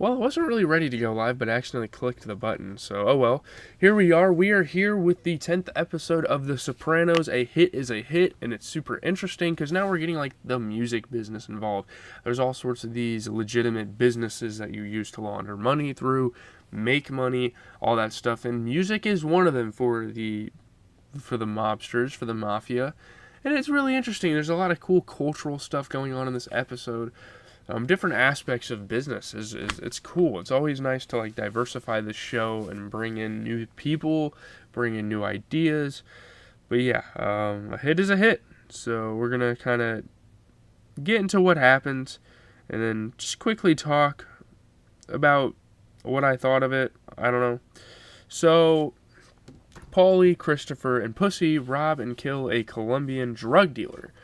Well, I wasn't really ready to go live, but I accidentally clicked the button, so oh well. Here we are. We are here with the 10th episode of The Sopranos. A hit is a hit, and it's super interesting because now we're getting like the music business involved. There's all sorts of these legitimate businesses that you use to launder money through, make money, all that stuff, and music is one of them for the mobsters, for the mafia. And it's really interesting. There's a lot of cool cultural stuff going on in this episode. Different aspects of business it's cool. It's always nice to like diversify the show and bring in new people, bring in new ideas. But yeah, a hit is a hit. So we're gonna kind of get into what happens, and then just quickly talk about what I thought of it. I don't know. So Paulie, Christopher, and Pussy rob and kill a Colombian drug dealer.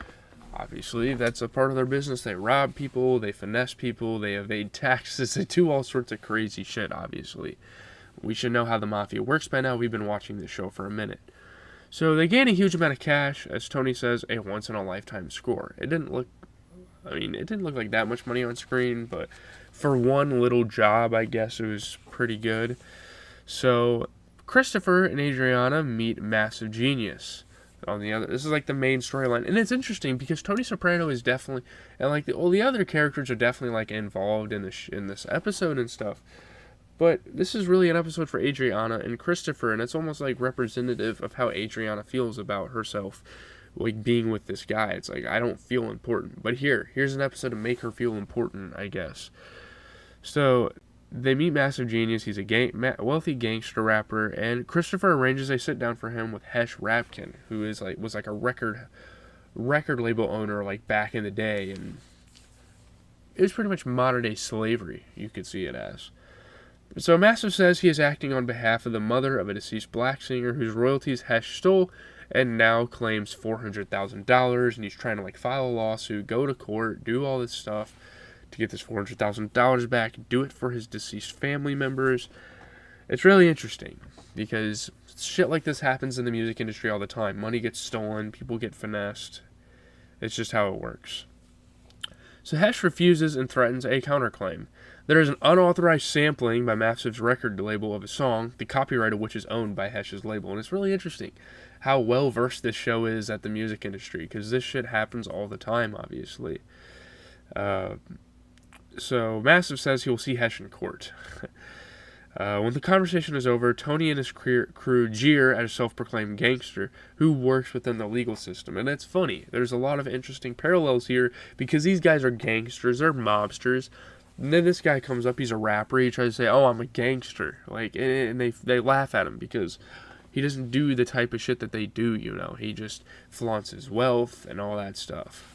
Obviously, that's a part of their business. They rob people, they finesse people, they evade taxes, they do all sorts of crazy shit, obviously. We should know how the mafia works by now. We've been watching this show for a minute. So they gain a huge amount of cash, as Tony says, a once-in-a-lifetime score. It didn't look like that much money on screen, but for one little job, I guess it was pretty good. So Christopher and Adriana meet Massive Genius. This is like the main storyline, and it's interesting because Tony Soprano is definitely, and like all the other characters are definitely like involved in this episode and stuff. But this is really an episode for Adriana and Christopher, and it's almost like representative of how Adriana feels about herself, like being with this guy. It's like, I don't feel important, but here's an episode to make her feel important, I guess. So they meet Massive Genius. He's a wealthy gangster rapper, and Christopher arranges a sit down for him with Hesh Rapkin, who was like a record label owner like back in the day, and it was pretty much modern day slavery. You could see it as. So Massive says he is acting on behalf of the mother of a deceased black singer whose royalties Hesh stole, and now claims $400,000, and he's trying to like file a lawsuit, go to court, do all this stuff to get this $400,000 back, do it for his deceased family members. It's really interesting because shit like this happens in the music industry all the time. Money gets stolen, people get finessed. It's just how it works. So Hesh refuses and threatens a counterclaim. There is an unauthorized sampling by Massive's record label of a song, the copyright of which is owned by Hesh's label. And it's really interesting how well versed this show is at the music industry, because this shit happens all the time, obviously. So Massive says he will see Hesh in court. When the conversation is over, Tony and his crew jeer at a self-proclaimed gangster who works within the legal system. And it's funny. There's a lot of interesting parallels here because these guys are gangsters. They're mobsters. And then this guy comes up. He's a rapper. He tries to say, "Oh, I'm a gangster." And they laugh at him because he doesn't do the type of shit that they do, you know. He just flaunts his wealth and all that stuff.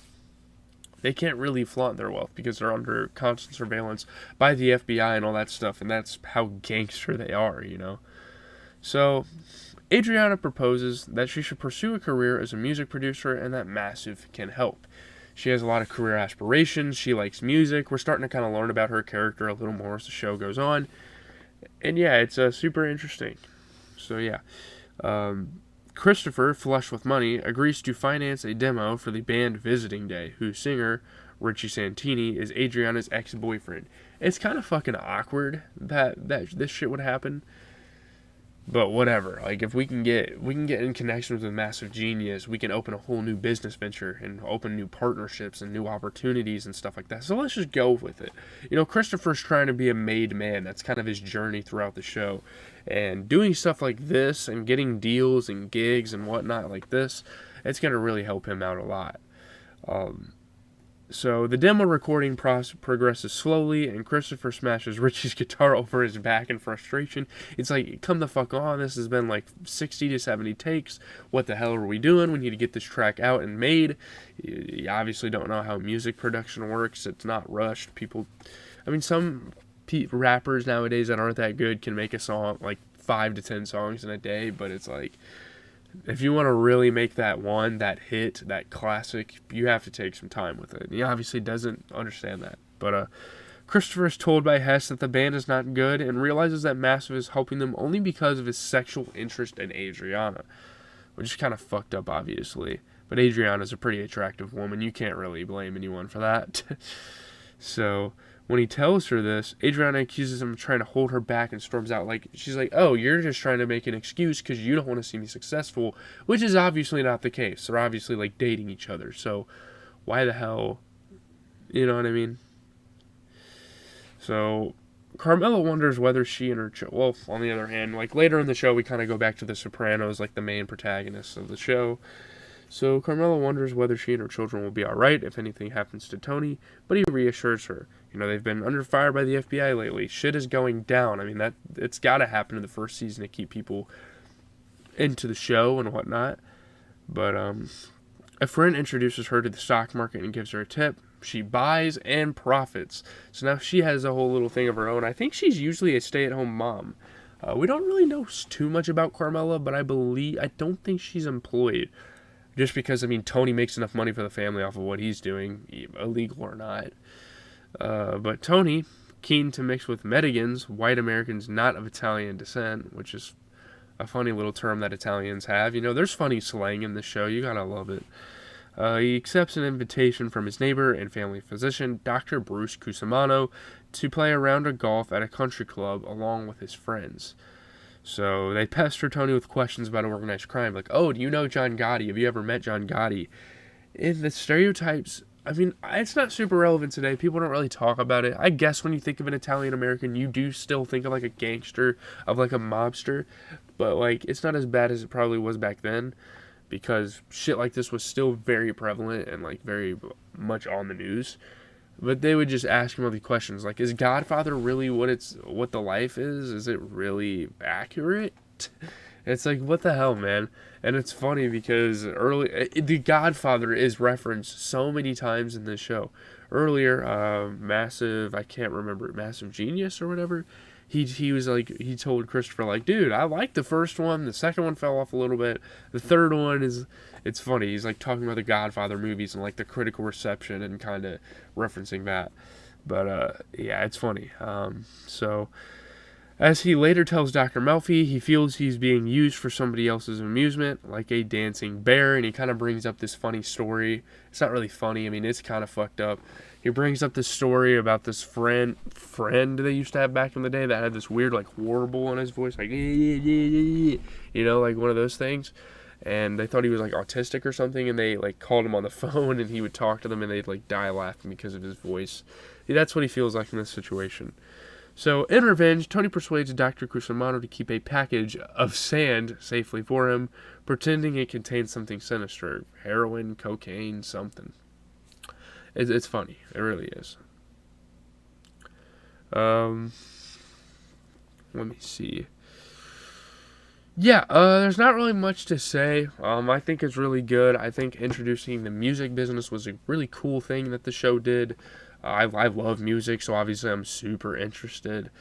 They can't really flaunt their wealth because they're under constant surveillance by the FBI and all that stuff, and that's how gangster they are, you know. So, Adriana proposes that she should pursue a career as a music producer and that Massive can help. She has a lot of career aspirations, she likes music. We're starting to kind of learn about her character a little more as the show goes on. And yeah, it's super interesting. So yeah. Christopher, flush with money, agrees to finance a demo for the band Visiting Day, whose singer, Richie Santini, is Adriana's ex-boyfriend. It's kind of fucking awkward that this shit would happen. But whatever. Like, if we can get in connections with Massive Genius, we can open a whole new business venture and open new partnerships and new opportunities and stuff like that. So let's just go with it. You know, Christopher's trying to be a made man. That's kind of his journey throughout the show. And doing stuff like this and getting deals and gigs and whatnot like this, it's going to really help him out a lot. So the demo recording progresses slowly, and Christopher smashes Richie's guitar over his back in frustration. It's like, come the fuck on, this has been like 60 to 70 takes. What the hell are we doing? We need to get this track out and made. You obviously don't know how music production works. It's not rushed. Some rappers nowadays that aren't that good can make a song, like 5 to 10 songs in a day, but it's like, if you want to really make that hit, that classic, you have to take some time with it. And he obviously doesn't understand that. But Christopher is told by Hess that the band is not good and realizes that Massive is helping them only because of his sexual interest in Adriana, which is kind of fucked up, obviously. But Adriana's a pretty attractive woman. You can't really blame anyone for that. So When he tells her this, Adriana accuses him of trying to hold her back and storms out. Like, she's like, oh, you're just trying to make an excuse because you don't want to see me successful, which is obviously not the case. They're obviously, like, dating each other. So why the hell, you know what I mean? So Carmela wonders whether she and her well, on the other hand, like, later in the show, we kind of go back to the Sopranos, like, the main protagonists of the show. So Carmela wonders whether she and her children will be alright if anything happens to Tony, but he reassures her. You know, they've been under fire by the FBI lately. Shit is going down. I mean, that it's got to happen in the first season to keep people into the show and whatnot. But a friend introduces her to the stock market and gives her a tip. She buys and profits. So now she has a whole little thing of her own. I think she's usually a stay-at-home mom. We don't really know too much about Carmela, but I don't think she's employed. Just because, I mean, Tony makes enough money for the family off of what he's doing, illegal or not. But Tony, keen to mix with Medigans, white Americans not of Italian descent, which is a funny little term that Italians have. You know, there's funny slang in the show. You gotta love it. He accepts an invitation from his neighbor and family physician, Dr. Bruce Cusimano, to play a round of golf at a country club along with his friends. So they pester Tony with questions about organized crime, like, oh, do you know John Gotti? Have you ever met John Gotti? In the stereotypes, I mean, it's not super relevant today. People don't really talk about it. I guess when you think of an Italian American, you do still think of like a gangster, of like a mobster. But like, it's not as bad as it probably was back then, because shit like this was still very prevalent and like very much on the news. But they would just ask him all these questions, like, is Godfather really what the life is? Is it really accurate? It's like, what the hell, man? And it's funny because the Godfather is referenced so many times in this show. Earlier, I can't remember, Massive Genius or whatever, he was like, he told Christopher, like, dude, I like the first one, the second one fell off a little bit, the third one it's funny, he's like talking about the Godfather movies and like the critical reception and kind of referencing that, but yeah, it's funny. So as he later tells Dr. Melfi, he feels he's being used for somebody else's amusement, like a dancing bear, and he kind of brings up this funny story. It's not really funny, I mean, it's kind of fucked up. He brings up this story about this friend they used to have back in the day that had this weird, like, warble in his voice, like, you know, like one of those things. And they thought he was, like, autistic or something, and they, like, called him on the phone, and he would talk to them, and they'd, like, die laughing because of his voice. That's what he feels like in this situation. So, in revenge, Tony persuades Dr. Cusimano to keep a package of sand safely for him, pretending it contains something sinister. Heroin, cocaine, something. It's funny. It really is. Let me see. Yeah, there's not really much to say. I think it's really good. I think introducing the music business was a really cool thing that the show did. I love music, so obviously I'm super interested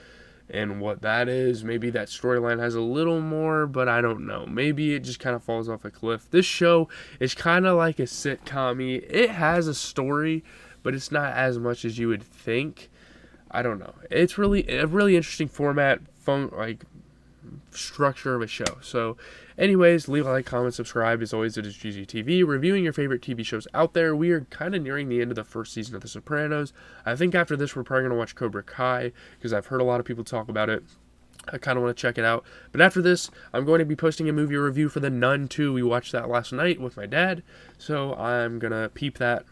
in what that is. Maybe that storyline has a little more, but I don't know. Maybe it just kind of falls off a cliff. This show is kind of like a sitcom-y. It has a story, but it's not as much as you would think. I don't know. It's really a really interesting format, like structure of a show. So anyways, leave a like, comment, subscribe. As always, it is GZTV, reviewing your favorite TV shows out there. We are kind of nearing the end of the first season of The Sopranos. I think after this we're probably going to watch Cobra Kai, because I've heard a lot of people talk about it. I kind of want to check it out. But after this, I'm going to be posting a movie review for The Nun 2. We watched that last night with my dad, so I'm going to peep that